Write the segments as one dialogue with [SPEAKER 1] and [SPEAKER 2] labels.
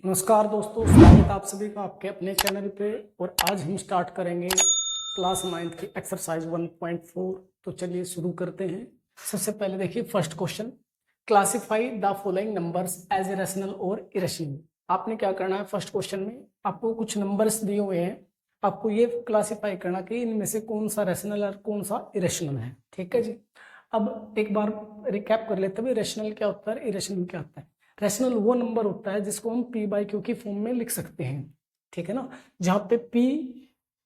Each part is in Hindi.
[SPEAKER 1] नमस्कार दोस्तों, स्वागत है आप सभी का आपके अपने चैनल पे। और आज हम स्टार्ट करेंगे क्लास 9th की एक्सरसाइज 1.4। तो चलिए शुरू करते हैं। सबसे पहले देखिए first question, classify the following numbers as irrational और इरेशनल। आपने क्या करना है, फर्स्ट क्वेश्चन में आपको कुछ नंबर्स दिए हुए हैं, आपको ये क्लासिफाई करना कि इनमें से कौन सा रेशनल और कौन सा इरेशनल है। ठीक है जी। अब एक बार रिकैप कर लेते हैं, रेशनल क्या होता है, इरेशनल क्या होता है। रैशनल वो नंबर होता है जिसको हम पी बाई क्यू की फॉर्म में लिख सकते हैं। ठीक है ना, जहां पे पी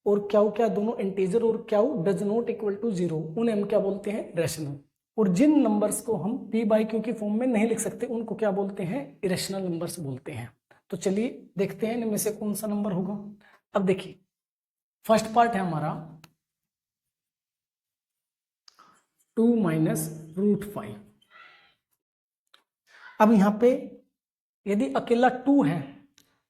[SPEAKER 1] और क्यू क्या दोनों इंटीजर और Q does not equal to 0, उन्हें हम क्या बोलते हैं, रैशनल। और जिन नंबर्स को हम पी बाई क्यू की फॉर्म में नहीं लिख सकते उनको क्या बोलते हैं, इरेशनल नंबर्स बोलते हैं। तो चलिए देखते हैं इनमें से कौन सा नंबर होगा। अब देखिए फर्स्ट पार्ट है हमारा 2 माइनस रूट 5। अब यहां पे यदि अकेला 2 है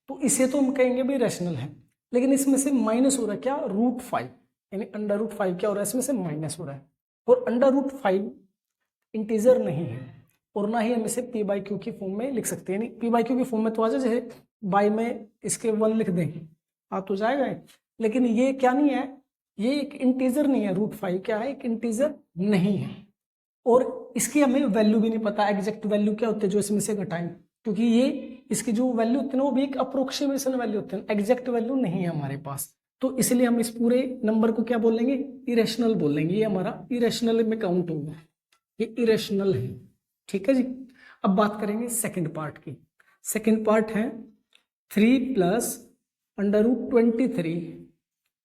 [SPEAKER 1] तो इसे तो हम कहेंगे भी रैशनल है, लेकिन इसमें से माइनस हो रहा है क्या, रूट 5, यानी अंडर रूट 5 क्या हो रहा है, इसमें से माइनस हो रहा है। और अंडर रूट 5 इंटीजर नहीं है और ना ही हम इसे पी बाई क्यू की फॉर्म में लिख सकते हैं। यानी पी बाई क्यू की फॉर्म में तो आ जाए, जैसे बाई में इसके 1 लिख दें आ तो जाएगा, लेकिन ये क्या नहीं है, ये एक इंटीजर नहीं है। रूट 5 क्या है, एक इंटीजर नहीं है। और इसकी हमें वैल्यू भी नहीं पता, एग्जैक्ट वैल्यू क्या होते हैं जो इसमें से घटाएं, क्योंकि ये इसकी जो वैल्यू होती है ना वो भी एक अप्रोक्सीमेशन वैल्यू होती है, एग्जैक्ट वैल्यू नहीं है हमारे पास। तो इसलिए हम इस पूरे नंबर को क्या बोलेंगे, इरेशनल बोलेंगे। ये हमारा इरेशनल में काउंट होगा, ये इरेशनल है। ठीक है जी। अब बात करेंगे सेकंड पार्ट की। सेकंड पार्ट है 3 plus under root 23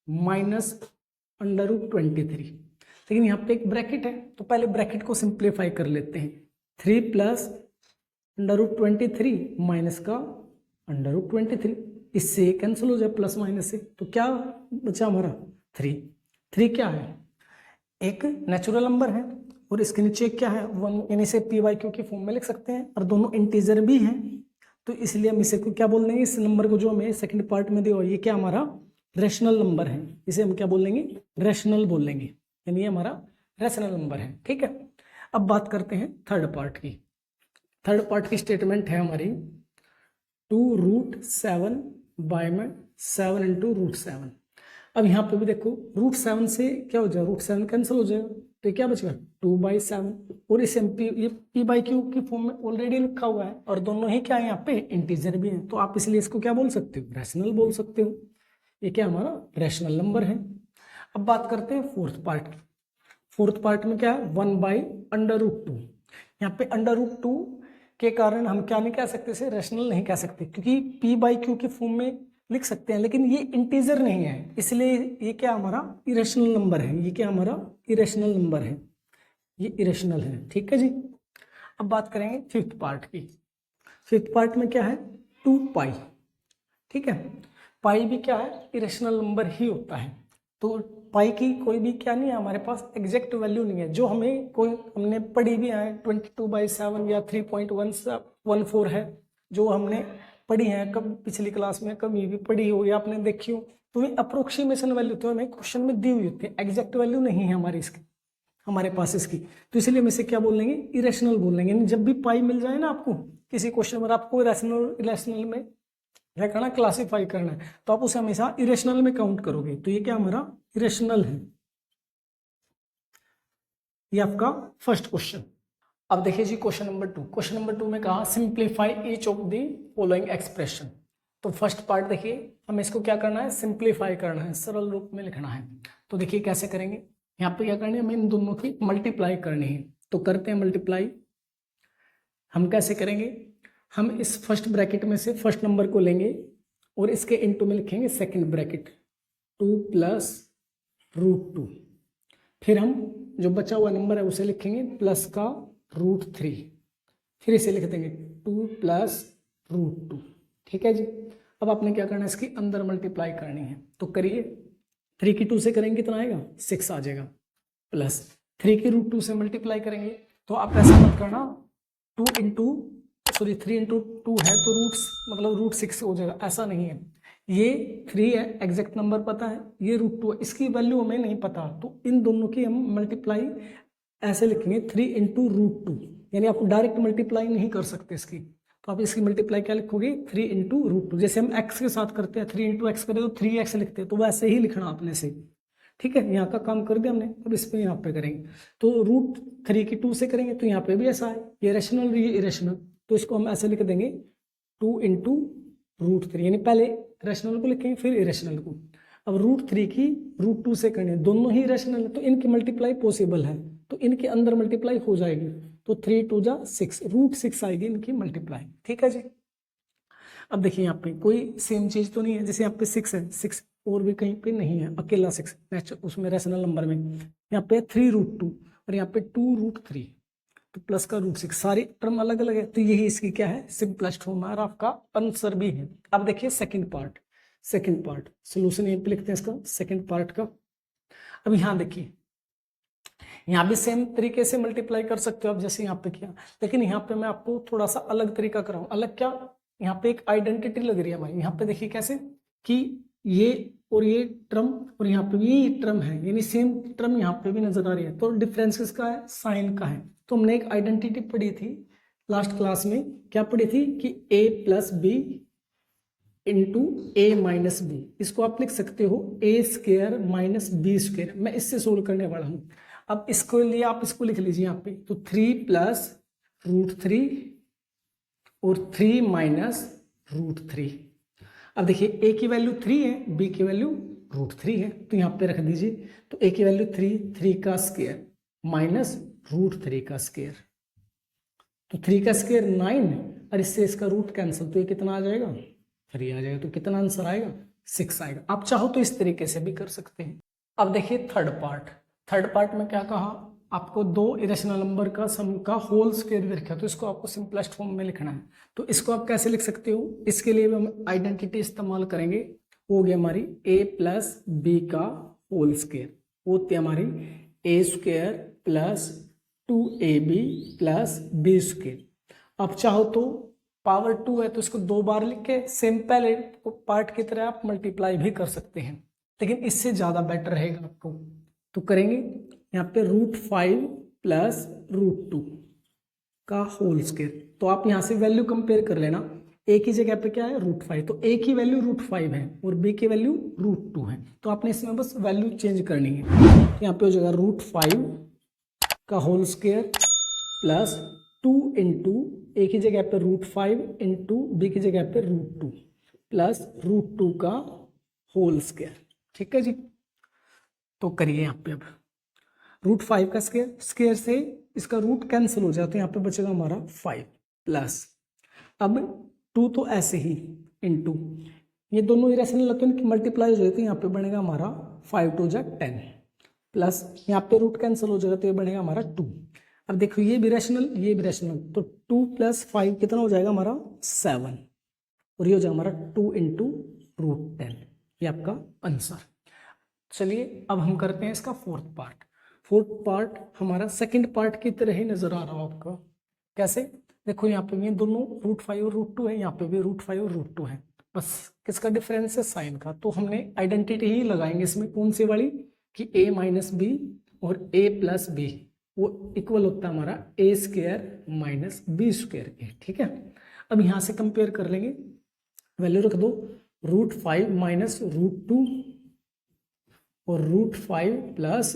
[SPEAKER 1] minus under root 23। लेकिन यहाँ पे एक ब्रैकेट है तो पहले ब्रैकेट को सिंप्लीफाई कर लेते हैं। 3 प्लस अंडर रूट 23 माइनस का अंडर रूट 23, इससे कैंसिल हो जाए प्लस माइनस से, तो क्या बचा हमारा 3। 3 क्या है, एक नेचुरल नंबर है और इसके नीचे क्या है 1, यानी इसे पी वाई क्यू की फॉर्म में लिख सकते हैं और दोनों इंटीजर भी हैं। तो इसलिए हम इसे क्या बोल देंगे, इस नंबर को जो हमें सेकंड पार्ट में दिया ये क्या हमारा रैशनल नंबर है, इसे हम क्या बोल देंगे, रैशनल बोल लेंगे, यानी ये हमारा रैशनल नंबर है। ठीक है। अब बात करते हैं थर्ड पार्ट की। थर्ड पार्ट की स्टेटमेंट है हमारी 2√7 बाय में 7 इंटू रूट 7। अब यहाँ पे भी देखो रूट 7 से क्या हो जाएगा, रूट 7 कैंसिल हो जाएगा, तो क्या बचेगा 2/7। और इस ये पी बाई क्यू की फॉर्म में ऑलरेडी लिखा हुआ है और दोनों ही क्या है यहाँ पे इंटीजर भी है, तो आप इसलिए इसको क्या बोल सकते हो, रैशनल बोल सकते हो। ये क्या हमारा रैशनल नंबर है। अब बात करते हैं फोर्थ पार्ट की। फोर्थ पार्ट में क्या है 1/√2। यहाँ पे अंडर रूट 2 के कारण हम क्या नहीं कह सकते, इसे रैशनल नहीं कह सकते, क्योंकि पी बाई क्यू की फॉर्म में लिख सकते हैं लेकिन ये इंटीजर नहीं है, इसलिए ये क्या हमारा इरेशनल नंबर है। ये क्या हमारा इरेशनल नंबर है, ये इरेशनल है। ठीक है जी। अब बात करेंगे फिफ्थ पार्ट की। फिफ्थ पार्ट में क्या है 2 पाई। ठीक है, पाई भी क्या है, इरेशनल नंबर ही होता है। तो पाई की कोई भी क्या नहीं है हमारे पास, एग्जैक्ट वैल्यू नहीं है जो हमें कोई हमने पढ़ी भी है 22/7 या 3.14 है, जो हमने पढ़ी है कब पिछली क्लास में, कभी भी पढ़ी हो या आपने देखी हो, तो ये अप्रोक्सीमेशन वैल्यू तो हमें क्वेश्चन में दी हुई होती है, एग्जैक्ट वैल्यू नहीं है हमारी इसकी, हमारे पास इसकी। तो इसलिए हम इसे क्या बोलेंगे, इरेशनल बोलेंगे। जब भी पाई मिल जाए ना आपको किसी क्वेश्चन में, आपको रैशनल इरेशनल में क्या करना, क्लासिफाई करना है, तो आप उसे हमेशा इरेशनल में काउंट करोगे। तो ये क्या हमारा इरेशनल है, ये आपका फर्स्ट क्वेश्चन। अब देखिए जी क्वेश्चन नंबर 2। क्वेश्चन नंबर 2 में कहा simplify each of the following expression. तो फर्स्ट पार्ट देखिए हमें इसको क्या करना है, सिंप्लीफाई करना है, सरल रूप में लिखना है। तो देखिए कैसे करेंगे, यहाँ पे क्या करनी है, हमें इन दोनों की मल्टीप्लाई करनी है। तो करते हैं मल्टीप्लाई। हम कैसे करेंगे, हम इस फर्स्ट ब्रैकेट में से फर्स्ट नंबर को लेंगे और इसके इनटू में लिखेंगे सेकंड ब्रैकेट 2 प्लस √2। फिर हम जो बचा हुआ नंबर है उसे लिखेंगे प्लस का √3, फिर इसे लिख देंगे 2 प्लस √2। ठीक है जी। अब आपने क्या करना है, इसकी अंदर मल्टीप्लाई करनी है। तो करिए, 3 की 2 से करेंगे कितना आएगा, 6 आ जाएगा, प्लस 3 की √2 से मल्टीप्लाई करेंगे। तो आप ऐसा मत करना 3 इंटू 2 है तो मतलब √6 हो जाएगा, ऐसा नहीं है। ये 3 है, एग्जैक्ट नंबर पता है, ये √2 है, इसकी वैल्यू हमें नहीं पता, तो इन दोनों की हम मल्टीप्लाई ऐसे लिखेंगे 3 इंटू √2, यानी आप डायरेक्ट मल्टीप्लाई नहीं कर सकते इसकी, तो तो आप इसकी मल्टीप्लाई क्या लिखोगे 3 इंटू रूट टू। जैसे हम x के साथ करते हैं 3 इंटू एक्स करें तो 3x लिखते हैं, तो वैसे ही लिखना आपने से। ठीक है, यहाँ का काम कर दिया हमने, अब इस पे यहाँ पे करेंगे तो √3 की 2 से करेंगे तो यहाँ पे भी ऐसा है, ये रेशनल ये इरेशनल, तो इसको हम ऐसे लिख देंगे 2 इंटू √3, यानी पहले रेशनल को लिखेंगे फिर इरेशनल को। अब √3 की √2 से करनी है, दोनों ही रेशनल है तो इनकी मल्टीप्लाई पॉसिबल है, तो इनके अंदर मल्टीप्लाई हो जाएगी, तो 3 2 जा 6, √6 आएगी इनकी मल्टीप्लाई। ठीक है जी। अब देखिए यहाँ पे कोई सेम चीज तो नहीं है, जैसे यहाँ पे 6 है, 6 और भी कहीं पे नहीं है, अकेला 6 नेक्स्ट उसमें रेशनल नंबर में। यहाँ पे 3√2 और यहाँ पे 2√3, तो प्लस का √6, सारी टर्म अलग अलग है, तो यही इसकी क्या है सिंपलेस्ट फॉर्म है और आपका आंसर भी है। अब देखिए सेकंड पार्ट सोल्यूशन यहीं पे लिखते हैं इसका सेकंड पार्ट का। अब यहाँ देखिए, यहाँ भी सेम तरीके से मल्टीप्लाई कर सकते हो आप जैसे यहाँ पे किया, लेकिन यहाँ पे मैं आपको थोड़ा सा अलग तरीका कराऊं। अलग क्या, यहाँ पे एक आइडेंटिटी लग रही है भाई, यहाँ पे देखिए कैसे कि ये और ये टर्म और यहाँ पे भी ये टर्म है, यानी सेम टर्म यहाँ पे भी नजर आ रही है, तो डिफरेंस किसका है साइन का है। तो हमने एक आइडेंटिटी पढ़ी थी लास्ट क्लास में, क्या पढ़ी थी कि a plus b into a minus b, इसको आप लिख सकते हो a² माइनस b²। मैं इससे सोल्व करने वाला हूं। अब इसको लिए आप इसको लिख लीजिए यहाँ पे, तो 3 प्लस √3 और 3 माइनस √3। अब देखिए a की वैल्यू 3 है, b की वैल्यू √3 है, तो यहाँ पे रख दीजिए, तो a की वैल्यू 3 का स्क्वायर माइनस √3 का स्क्वायर, तो 3 का स्क्वायर 9 और इससे इसका रूट कैंसिल, तो ये कितना आ जाएगा 3 आ जाएगा, तो कितना आंसर आएगा 6 आएगा। आप चाहो तो इस तरीके से भी कर सकते हैं। अब देखिए थर्ड पार्ट में क्या कहा आपको, दो इरेशनल नंबर का सम का होल स्क्वायर भी रखा, तो इसको आपको सिंपलेस्ट फॉर्म में लिखना है। तो इसको आप कैसे लिख सकते हो, इसके लिए भी हम आइडेंटिटी इस्तेमाल करेंगे। हो गया हमारी a प्लस बी का होल स्क्वायर, होती है हमारी a² plus 2ab plus b²। अब चाहो तो पावर 2 है तो इसको 2 बार लिख के सेम पहले पार्ट की तरह आप मल्टीप्लाई भी कर सकते हैं, लेकिन इससे ज्यादा बेटर रहेगा आपको। तो करेंगे यहाँ पे √5 प्लस √2 का होल स्क्वायर, तो आप यहाँ से वैल्यू कंपेयर कर लेना। a की जगह पे क्या है √5, तो a की वैल्यू √5 है और b की वैल्यू √2 है, तो आपने इसमें बस वैल्यू चेंज करनी है। तो यहाँ पे हो जाएगा √5 का whole square plus 2 into a की जगह पे √5 इंटू b की जगह पे √2 प्लस √2 का होल स्क्वायर। ठीक है जी, तो करिए यहाँ पे अब √5 का स्क्वायर से इसका रूट कैंसिल हो जाता है, यहाँ पे बचेगा हमारा 5 प्लस, अब 2 तो ऐसे ही इंटू, ये दोनों इरेशनल तो इनकी मल्टीप्लाई हो जाती है, यहाँ पे बनेगा हमारा 5 2 जा 10 प्लस यहाँ पे रूट कैंसिल हो जाएगा तो ये बनेगा हमारा 2। अब देखो ये भी रैशनल ये भी रैशनल, तो 2 प्लस 5 कितना हो जाएगा हमारा 7 और ये हो जाएगा हमारा 2 इंटू √10, ये आपका आंसर। चलिए अब हम करते हैं इसका फोर्थ पार्ट हमारा सेकंड पार्ट की तरह ही नजर आ रहा हो आपका। कैसे, देखो यहाँ पे भी दोनों √5 और √2 है, यहाँ पे भी √5 और √2 है, बस किसका डिफरेंस है साइन का। तो हमने आइडेंटिटी ही लगाएंगे इसमें, कौन सी वाली कि a माइनस बी और a प्लस बी वो इक्वल होता है हमारा a² माइनस b² के। ठीक है, अब यहाँ से कंपेयर कर लेंगे, वैल्यू रख दो √5 माइनस √2 और √5 प्लस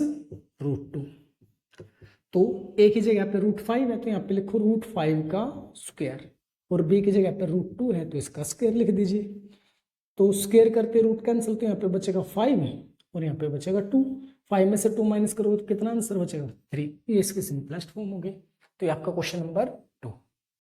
[SPEAKER 1] √2, तो a की जगह पे √5 है तो यहाँ पे लिखो √5 का स्क्वायर और b की जगह पे √2 है तो इसका स्क्वायर लिख दीजिए। तो स्क्वायर करते रूट कैंसिल, तो यहाँ पे बचेगा 5 और यहाँ पे बचेगा 2, 5 में से 2 माइनस करोगे तो कितना आंसर बचेगा 3। ये इसकी सिंपलेस्ट फॉर्म हो गई। तो ये आपका क्वेश्चन नंबर 2।